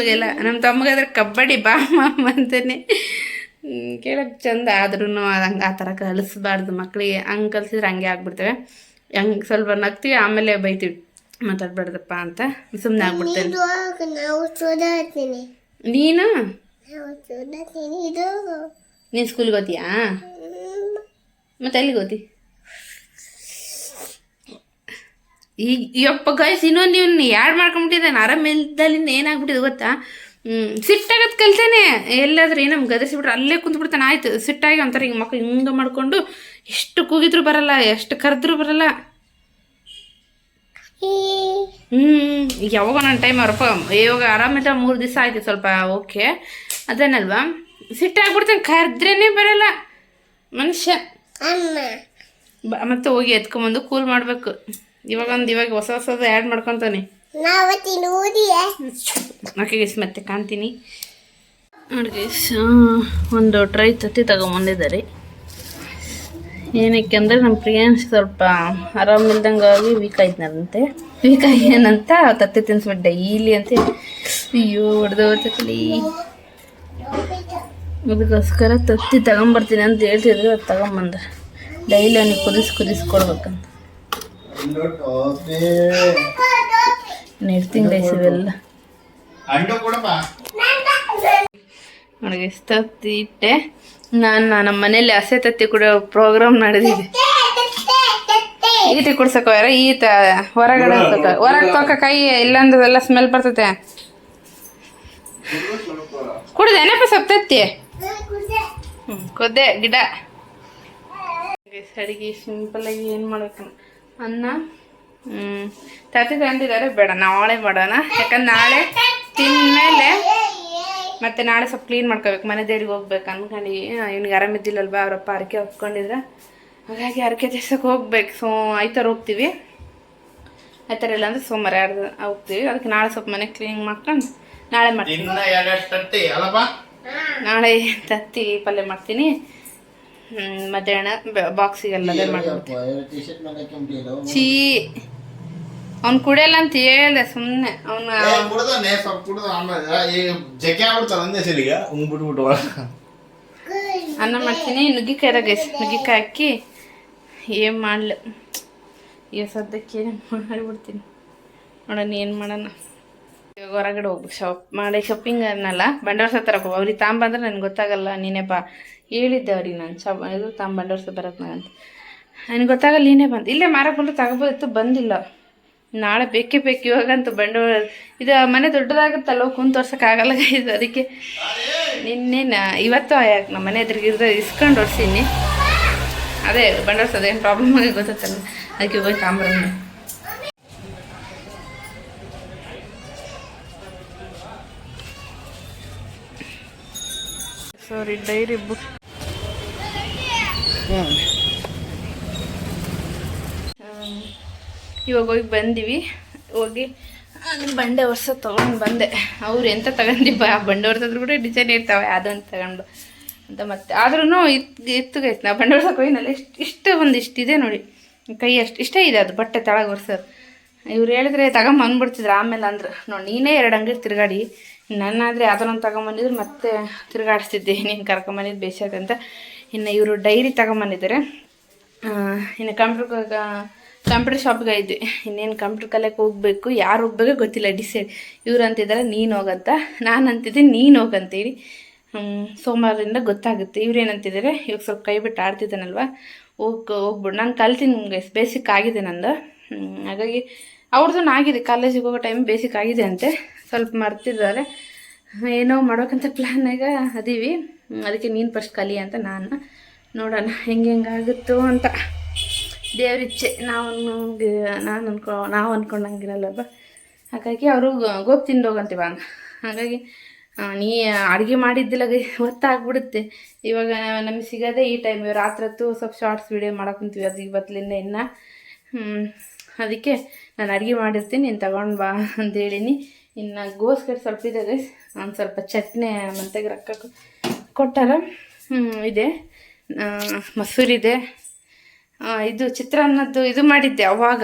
ನಮ್ಮ ತಮ್ಮಗಾದ್ರೆ ಕಬಡ್ಡಿ ಬಾ ಮಾಮ ಅಂತಾನೆ. ಕೇಳೋಕ್ಕೆ ಚಂದ ಆದ್ರೂ ಹಂಗೆ ಆ ಥರ ಕಲಿಸ್ಬಾರ್ದು ಮಕ್ಕಳಿಗೆ. ಹಂಗೆ ಕಲಿಸಿದ್ರೆ ಹಂಗೆ ಆಗ್ಬಿಡ್ತೇವೆ. ಹಂಗೆ ಸ್ವಲ್ಪ ನಗ್ತೀವಿ, ಆಮೇಲೆ ಬೈತೀವಿ ಮಾತಾಡ್ಬಾರ್ದಪ್ಪ ಅಂತ ಸುಮ್ಮನೆ ಆಗ್ಬಿಡ್ತೇನೆ. ನೀನು ಸ್ಕೂಲ್ಗೆ ಹೋಗ್ತೀಯಾ? ಮತ್ತೆ ಎಲ್ಲಿಗೆ ಹೋಗ್ತಿ? ಈಗ ಯಪ್ಪ ಗಾಯ್ಸ್ ಇನ್ನೊಂದು ನೀವು ಯಾರು ಮಾಡ್ಕೊಂಬಿಟ್ಟಿದ್ದಾನೆ. ಆರಾಮಿಲ್ದಲ್ಲಿಂದ ಏನಾಗ್ಬಿಟ್ಟಿದೆ ಗೊತ್ತಾ, ಸಿಟ್ಟಾಗತ್ತೆ ಕಲ್ತೇನೆ. ಎಲ್ಲಾದ್ರೂ ಏನೋ ಗದರಿಸಿಬಿಟ್ರೆ ಅಲ್ಲೇ ಕುಂತ್ಬಿಡ್ತಾನೆ. ಆಯ್ತು ಸಿಟ್ಟಾಗಿ ಒಂಥರ ಹಿಂಗೆ ಮಕ್ಕಳು ಹಿಂಗೆ ಮಾಡಿಕೊಂಡು ಎಷ್ಟು ಕೂಗಿದ್ರು ಬರಲ್ಲ, ಎಷ್ಟು ಕರೆದ್ರೂ ಬರಲ್ಲ. ಯಾವಾಗ ನನ್ನ ಟೈಮ್ ಅವರಪ್ಪ ಇವಾಗ ಆರಾಮಿಲ್ಲ 3 ದಿವಸ ಆಯ್ತು ಸ್ವಲ್ಪ ಓಕೆ ಅದೇನಲ್ವಾ, ಸಿಟ್ಟಾಗ್ಬಿಡ್ತಾನೆ. ಕರೆದ್ರೇನೆ ಬರಲ್ಲ ಮನುಷ್ಯ. ಮತ್ತೆ ಹೋಗಿ ಎತ್ಕೊಂಬಂದು ಕೂಲ್ ಮಾಡಬೇಕು. ಇವಾಗ ಹೊಸ ಹೊಸದು ಆ್ಯಡ್ ಮಾಡ್ಕೊತಾನೆ. ಓಕೆ ಗೈಸ್, ಮತ್ತೆ ಕಾಣ್ತೀನಿ ನೋಡಿ ಗೈಸ್. ಒಂದು ಟ್ರೈ ತತ್ತಿ ತಗೊಂಬಂದಿದ್ದಾರೆ. ಏನಕ್ಕೆ ಅಂದರೆ ನಮ್ಮ ಪ್ರಿಯಾಂಶ್ ಸ್ವಲ್ಪ ಆರಾಮಿಲ್ದಂಗಾಗಿ ವೀಕ್ ಆಯ್ತನಂತೆ. ವೀಕ್ ಆಗ್ಯಾನಂತ ತತ್ತಿ ತಿನ್ನಿಸ್ಬಿಟ್ಟು ಡೈಲಿ ಅಂತ. ಅಯ್ಯೋ ಹೊಡೆದೋಗ್ತೈತಿ. ಅದಕ್ಕೋಸ್ಕರ ತತ್ತಿ ತಗೊಂಬರ್ತೀನಿ ಅಂತ ಹೇಳ್ತಿದ್ರು, ಅದು ತಗೊಂಬಂದ. ಡೈಲಿ ಅವನಿಗೆ ಕುದಿಸಿ ಕೊಡ್ಬೇಕಂತ. ಇರ್ತೀನಿ ಗೈಸ್ ಇವೆಲ್ಲ ನೋಡಿ. ತತ್ತಿ ಇಟ್ಟೆ ನಾನು. ನಮ್ಮ ಮನೇಲಿ ಹಸೆ ತತ್ತಿ ಕೂಡ ಪ್ರೋಗ್ರಾಮ್ ನಡೆದಿದೆ. ಈತಿ ಕುಡ್ಸಕ್ಕೆ ಹೋಗ್ಯಾರ. ಈತ ಹೊರಗಡೆ ತೊಕ ಕೈ ಇಲ್ಲಾಂದ್ರೆಲ್ಲ ಸ್ಮೆಲ್ ಬರ್ತೈತೆ. ಕುಡ್ದೇನಪ್ಪ ಸ್ವಲ್ಪ ತತ್ತಿ? ಕೊದ್ದೆ ಗಿಡ. ಅಡಿಗೆ ಸಿಂಪಲ್ಲಾಗಿ ಏನು ಮಾಡ್ಬೇಕು, ಅನ್ನ ತತ್ತಿ ತಂದಿದ್ದಾರೆ. ಬೇಡ ನಾಳೆ ಮಾಡೋಣ, ಯಾಕಂದ್ರೆ ನಾಳೆ ತಿಂದಮೇಲೆ ಮತ್ತೆ ನಾಳೆ ಸ್ವಲ್ಪ ಕ್ಲೀನ್ ಮಾಡ್ಕೋಬೇಕು. ಮನೆ ದೇವ್ರಿಗೆ ಹೋಗ್ಬೇಕು ಅನ್ಕೊಂಡು. ಇವ್ನಿಗೆ ಆರಾಮಿದ್ದಿಲ್ಲಲ್ವ, ಅವರಪ್ಪ ಅರಕೆ ಒಪ್ಕೊಂಡಿದ್ರೆ, ಹಾಗಾಗಿ ಅರಕೆ ತೀರ್ಸಕ್ಕೆ ಹೋಗ್ಬೇಕು. ಐತಾರ ಹೋಗ್ತೀವಿ, ಐತಾರ ಇಲ್ಲ ಅಂದ್ರೆ ಸೋಮವಾರ 2 ಹೋಗ್ತೀವಿ. ಅದಕ್ಕೆ ನಾಳೆ ಸ್ವಲ್ಪ ಮನೆ ಕ್ಲೀನ್ ಮಾಡ್ಕೊಂಡು ನಾಳೆ ಮಾಡ್ತೀನಿ. ನಾಳೆ ತತ್ತಿ ಪಲ್ಯ ಮಾಡ್ತೀನಿ. ಮಧ್ಯಾಹ್ನ ಬಾಕ್ಸಿಗೆಲ್ಲ ಅದೇ ಮಾಡ್ತೀನಿ. ಚೀ ಅವ್ನು ಕುಡಿಯಲ್ಲ ಅಂತ ಹೇಳ್ದೆ ಸುಮ್ಮನೆ. ಅನ್ನ ಮಾಡ್ತೀನಿ. ನುಗ್ಗಿಕಾಯಿ ಗೈಸ್, ನುಗ್ಗಿಕಾಯಿ ಹಾಕಿ ಏನು ಮಾಡಲಿ ಈ ಸದ್ಯಕ್ಕೆ ಮಾಡಿಬಿಡ್ತೀನಿ. ನೋಡೋಣ ಏನು ಮಾಡೋಣ. ಇವಾಗ ಹೊರಗಡೆ ಹೋಗ್ಬೇಕು. ಶಾಪಿಂಗ್ ಅನ್ನಲ್ಲ, ಬಂಡವಾಳ ತರಕ್ಕೆ ಅವ್ರಿಗೆ ತಾಂಬಂದ್ರೆ ನನಗೆ ಗೊತ್ತಾಗಲ್ಲ. ನೀನೇಪ್ಪ ಹೇಳಿದ್ದೆ ಅವ್ರಿಗೆ ನಾನು ಇದು ಬಂಡವಾಳ ಬರತ್ತೆ ಅಂತ. ನನಗೆ ಗೊತ್ತಾಗಲ್ಲ, ನೀನೇ ಬಂದು ಇಲ್ಲೇ ಮಾರಕ್ಕೆ ಬಂದು ತಗೋಬೋದಿತ್ತು, ಬಂದಿಲ್ಲ. ನಾಳೆ ಬೇಕೇ ಬೇಕು ಇವಾಗಂತೂ ಬಂಡವಾಳ. ಇದು ಮನೆ ದೊಡ್ಡದಾಗುತ್ತಲ್ಲ, ಕುಂತು ತೋರ್ಸೋಕ್ಕಾಗಲ್ಲ ಇದು. ಅದಕ್ಕೆ ಇವತ್ತು ಯಾಕೆ ನಮ್ಮ ಮನೆ ಎದುರಿಗೆ ಇಸ್ಕೊಂಡು ಹೊಡ್ಸೀನಿ. ಅದೇ ಬಂಡವಾಳ ಅದೇನು ಪ್ರಾಬ್ಲಮ್ ಆಗಿ ಗೊತ್ತಲ್ಲ, ಅದಕ್ಕೆ ಹೋಗಿ ತಾಂಬರಂಗ. ಸಾರಿ, ಡೈರಿ ಬುಕ್. ಇವಾಗ ಹೋಗಿ ಬಂದೀವಿ. ಹೋಗಿ ಬಂಡೆ ವರ್ಷ ತೊಗೊಂಡು ಬಂದೆ. ಅವ್ರು ಎಂತ ತಗೊಂಡಿಪ್ಪ, ಬಂಡೆ ವರ್ಷದ್ರು ಕೂಡ ಡಿಸೈನ್ ಇರ್ತಾವೆ ಅದೊಂದು ತಗೊಂಡು ಅಂತ. ಮತ್ತೆ ಆದ್ರೂ ಇತ್ತು ಗೈಸ್, ನಾ ಬಂಡೆ ವರ್ಷಕ್ಕೆ ಹೋಗಿನಲ್ಲ, ಇಷ್ಟಿದೆ ನೋಡಿ, ಕೈ ಇಷ್ಟೇ ಇದೆ ಅದು ಬಟ್ಟೆ ತೆಳಗೆ ಒರ್ಸೋದು. ಇವ್ರು ಹೇಳಿದ್ರೆ ತಗೊಂಬಂದ್ಬಿಡ್ತಿದ್ರು. ಆಮೇಲೆ ಅಂದ್ರೆ ನೋಡಿ, ನೀನೇ 2 ಅಂಗಡಿ ತಿರುಗಾಡಿ, ನನ್ನಾದರೆ ಅದನ್ನೊಂದು ತಗೊಂಬಂದಿದ್ರು ಮತ್ತೆ ತಿರುಗಾಡಿಸ್ತಿದ್ದೆ, ನೀನು ಕರ್ಕೊಂಬಂದಿದ್ದು ಬೇಸಾಗ ಅಂತ. ಇನ್ನು ಇವರು ಡೈರಿ ತಗೊಂಬಂದಿದ್ದಾರೆ. ಇನ್ನು ಕಂಪ್ಯೂಟರ್ ಶಾಪ್ಗೆ ಇದ್ವಿ. ಇನ್ನೇನು ಕಂಪ್ಯೂಟರ್ ಕಲಿಯಕ್ಕೆ ಹೋಗಬೇಕು. ಯಾರು ಹೋಗ್ಬೇಕು ಗೊತ್ತಿಲ್ಲ, ಡಿಸೈಡ್. ಇವ್ರು ಅಂತಿದ್ದಾರೆ ನೀನು ಹೋಗಂತ, ನಾನು ಅಂತಿದ್ದೆ ನೀನು ಹೋಗಂತೇಳಿ. ಸೋಮವಾರದಿಂದ ಗೊತ್ತಾಗುತ್ತೆ. ಇವ್ರು ಏನಂತಿದ್ದಾರೆ, ಇವಾಗ ಸ್ವಲ್ಪ ಕೈ ಬಿಟ್ಟು ಆಡ್ತಿದ್ದಾನಲ್ವ, ಹೋಗ್ಬಿಡು. ನಾನು ಕಲ್ತೀನಿ ನಿಮಗೆ, ಬೇಸಿಕ್ ಆಗಿದೆ ನಂದು. ಹಾಗಾಗಿ ಅವ್ರದ್ದು ಆಗಿದೆ, ಕಾಲೇಜಿಗೆ ಹೋಗೋ ಟೈಮ್ ಬೇಸಿಕ್ ಆಗಿದೆ ಅಂತೆ. ಸ್ವಲ್ಪ ಮರ್ತಿದ್ದಾರೆ, ಏನೋ ಮಾಡ್ಬೇಕಂತ ಪ್ಲ್ಯಾನಾಗ ಅದೀವಿ. ಅದಕ್ಕೆ ನೀನು ಫಸ್ಟ್ ಕಲಿ ಅಂತ ನಾನು. ನೋಡೋಣ ಹೆಂಗಾಗುತ್ತೋ ಅಂತ. ದೇವ್ರಿಚ್ಛೆ. ನಾವು ಅಂದ್ಕೊಂಡಂಗಿರಲ್ಲಲ್ವ. ಹಾಗಾಗಿ ಅವರು ಗೋಪಿ ತಿಂದು ಹೋಗಂತೀವ. ಹಾಗಾಗಿ ನೀ ಅಡುಗೆ ಮಾಡಿದ್ದಿಲ್ಲ ಗೊತ್ತಾಗ್ಬಿಡುತ್ತೆ. ಇವಾಗ ನಮಗೆ ಸಿಗೋದೇ ಈ ಟೈಮ್. ರಾತ್ರಿ ಹೊತ್ತು ಸ್ವಲ್ಪ ಶಾರ್ಟ್ಸ್ ವೀಡಿಯೋ ಮಾಡಕ್ಕಂತೀವಿ. ಅದು ಇವತ್ತಲಿಂದ ಇನ್ನು ಅದಕ್ಕೆ ನಾನು ಅಡುಗೆ ಮಾಡಿರ್ತೀನಿ, ನೀನು ತಗೊಂಡು ಬಾ ಅಂತೇಳೀನಿ. ಇನ್ನು ಗೋಸ್ಕರ ಸ್ವಲ್ಪ ಇದೆ, ಒಂದು ಸ್ವಲ್ಪ ಚಟ್ನಿ ಮಂತೆಗೆ ರೊಕ್ಕ ಕೊಟ್ಟಾರ. ಇದೆ ಮೊಸರಿದೆ. ಇದು ಚಿತ್ರಾನ್ನದ್ದು ಇದು ಮಾಡಿದ್ದೆ ಅವಾಗ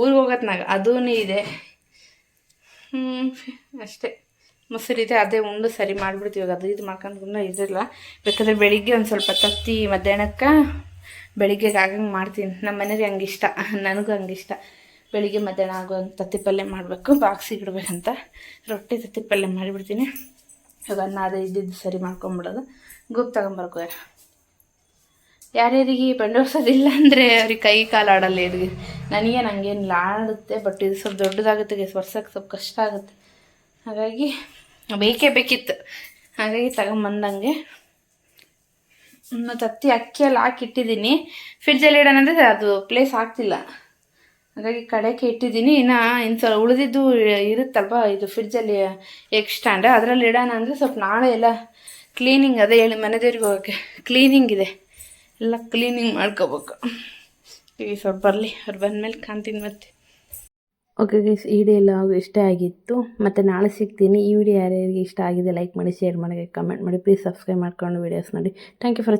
ಊರಿಗೆ ಹೋಗೋತ್ನಾಗ, ಅದೂ ಇದೆ. ಅಷ್ಟೇ, ಮೊಸರಿದೆ, ಅದೇ ಉಂಡು ಸರಿ ಮಾಡಿಬಿಡ್ತೀವಿ. ಅದು ಇದು ಮಾಡ್ಕೊಂಡು ಇದಿಲ್ಲ. ಬೇಕಾದ್ರೆ ಬೆಳಿಗ್ಗೆ ಒಂದು ಸ್ವಲ್ಪ ತತ್ತಿ, ಮಧ್ಯಾಹ್ನಕ್ಕೆ ಬೆಳಿಗ್ಗೆಗೆ ಆಗಂಗೆ ಮಾಡ್ತೀನಿ. ನಮ್ಮ ಮನೆಯವ್ರಿಗೆ ಹಂಗೆ ಇಷ್ಟ, ನನಗೂ ಹಂಗೆ ಇಷ್ಟ. ಬೆಳಿಗ್ಗೆ ಮಧ್ಯಾಹ್ನ ಆಗುವಂಗೆ ತತ್ತಿ ಪಲ್ಯ ಮಾಡಬೇಕು, ಬಾಕ್ಸಿಗೆ ಇಡಬೇಕಂತ. ರೊಟ್ಟಿ ತತ್ತಿ ಪಲ್ಯ ಮಾಡಿಬಿಡ್ತೀನಿ. ಇವಾಗ ಅನ್ನ ಅದೇ ಇದ್ದಿದ್ದು ಸರಿ ಮಾಡ್ಕೊಂಬಿಡೋದು. ಗೋಪ್ ತಗೊಂಬರ್ಕೋ. ಯಾರ್ಯಾರಿಗೆ ಬಂಡೋರ್ಸೋದಿಲ್ಲ ಅಂದರೆ ಅವ್ರಿಗೆ ಕೈ ಕಾಲು ಆಡಲ್ಲ. ಇದು ನನಗೇನು ಹಂಗೇನಿಲ್ಲ, ಆಡುತ್ತೆ. ಬಟ್ ಇದು ಸ್ವಲ್ಪ ದೊಡ್ಡದಾಗುತ್ತೆ, ವರ್ಷಕ್ಕೆ ಸ್ವಲ್ಪ ಕಷ್ಟ ಆಗುತ್ತೆ. ಹಾಗಾಗಿ ಬೇಕಿತ್ತು. ಹಾಗಾಗಿ ತಗೊಂಬಂದಂಗೆ ತತ್ತಿ ಅಕ್ಕಿಯಲ್ಲಿ ಹಾಕಿಟ್ಟಿದ್ದೀನಿ. ಫ್ರಿಡ್ಜಲ್ಲಿ ಇಡೋಣ ಅಂದರೆ ಅದು ಪ್ಲೇಸ್ ಆಗ್ತಿಲ್ಲ. ಹಾಗಾಗಿ ಕಡೆಗೆ ಇಟ್ಟಿದ್ದೀನಿ. ಇನ್ನು ಸ್ವಲ್ಪ ಉಳಿದಿದ್ದು ಇರುತ್ತಲ್ವ, ಇದು ಫ್ರಿಡ್ಜಲ್ಲಿ ಎಗ್ ಸ್ಟ್ಯಾಂಡ್, ಅದರಲ್ಲಿ ಇಡೋಣ ಅಂದರೆ ಸ್ವಲ್ಪ ನಾಳೆ ಎಲ್ಲ ಕ್ಲೀನಿಂಗ್, ಅದೇ ಹೇಳಿ ಮನೆ ದೇವ್ರಿಗೆ ಹೋಗೋಕ್ಕೆ ಕ್ಲೀನಿಂಗ್ ಇದೆ, ಎಲ್ಲ ಕ್ಲೀನಿಂಗ್ ಮಾಡ್ಕೋಬೇಕು. ಈಗ ಸ್ವಲ್ಪ ಬರಲಿ, ಅವ್ರು ಬಂದಮೇಲೆ ಕಾಣ್ತೀನಿ ಮತ್ತೆ. ಓಕೆ ಗೈಸ್, ಈ ವಿಡಿಯೋ ಎಲ್ಲ ಇಷ್ಟ ಆಗಿತ್ತು. ಮತ್ತು ನಾಳೆ ಸಿಗ್ತೀನಿ. ಈ ವಿಡಿಯೋ ಯಾರ್ಯಾರಿಗೆ ಇಷ್ಟ ಆಗಿದೆ ಲೈಕ್ ಮಾಡಿ, ಶೇರ್ ಮಾಡಿ, ಕಮೆಂಟ್ ಮಾಡಿ. ಪ್ಲೀಸ್ ಸಬ್ಸ್ಕ್ರೈಬ್ ಮಾಡ್ಕೊಂಡು ವೀಡಿಯೋಸ್ ನೋಡಿ. Thank you for